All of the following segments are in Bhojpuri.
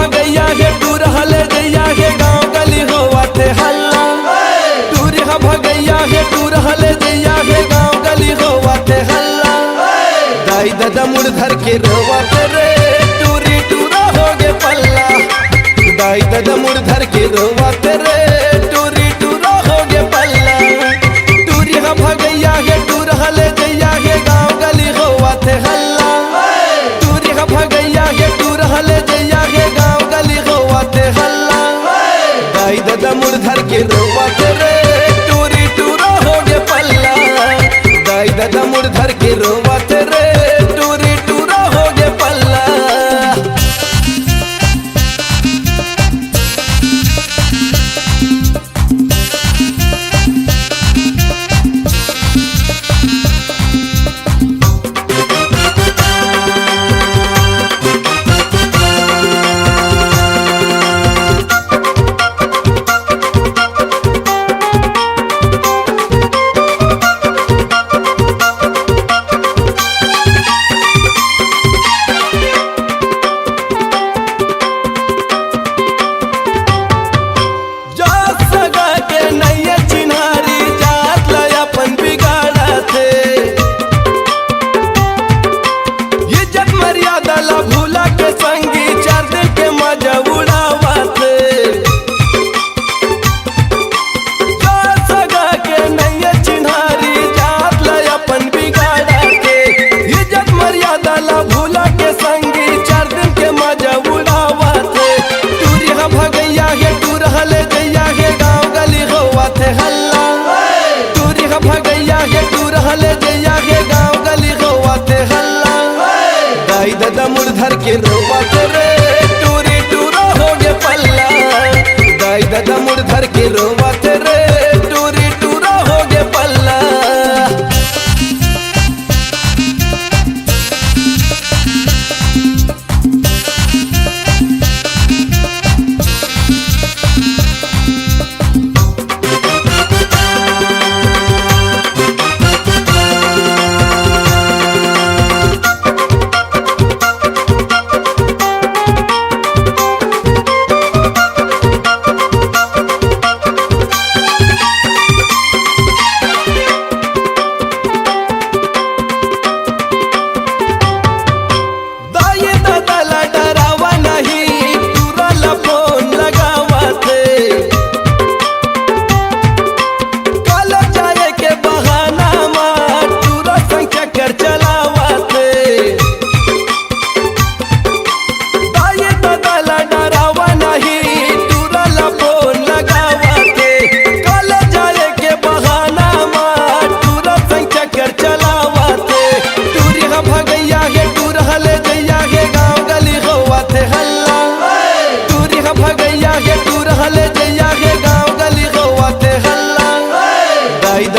भगैया हे टूर हले जैया हे गाँव गली होवाते हल्ला। टूर भगैया हे टूर हले जैया हे गाँव गली होवाते हल्ला। दाई दादा मुड़ धर के रोवाते रे टूरी टूरा हो गे पल्ला। दाई दादा मुड़ धर के रोवाते रे टूरी टूरा हो गे पल्ला। टूरी भगैया हे टूर हले जैया हे गाँव गली होवाते हल्ला। टूरी भगैया हे टूर हले जैया हे गाँव गली होवाते हल्ला। दाई दादा मुड़ धर के रोवाते रे टूरी टूरा हो गे पल्ला। दाई दादा मुड़ धर के रोवाते रे टूरी टूरा हो गे पल्ला। दाई दादा मुड़ धर के रोवाते रे टूरी टूरा हो गे पल्ला। दाई दादा मुड़ धर के रोवाते रे टूरी टूरा हो गे पल्ला।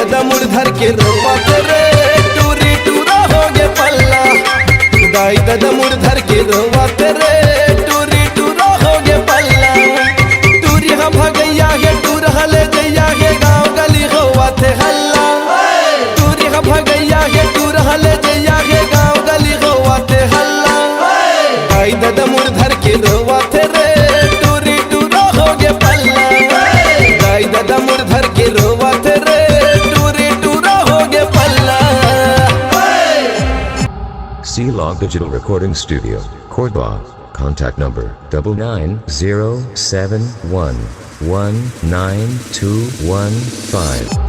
दादा मुड़ धर के रोवाते रे टूरी टूरा हो गे पल्ला। दाई दादा मुड़ धर के रोवाते रे टूरी टूरा हो गे पल्ला। टूरी भगैया हे टूर हले जैया हे गाँव गली होवाते हल्ला। टूरी भगैया हे टूर हले जैया हे गाँव गली होवाते हल्ला। दाई दादा मुड़ धर के रोवाते रे टूरी टूरा हो गे पल्ला। दाई दादा मुड़ धर के रोवाते रे C-Log Digital Recording Studio, Cordoba. Contact number 99071192115.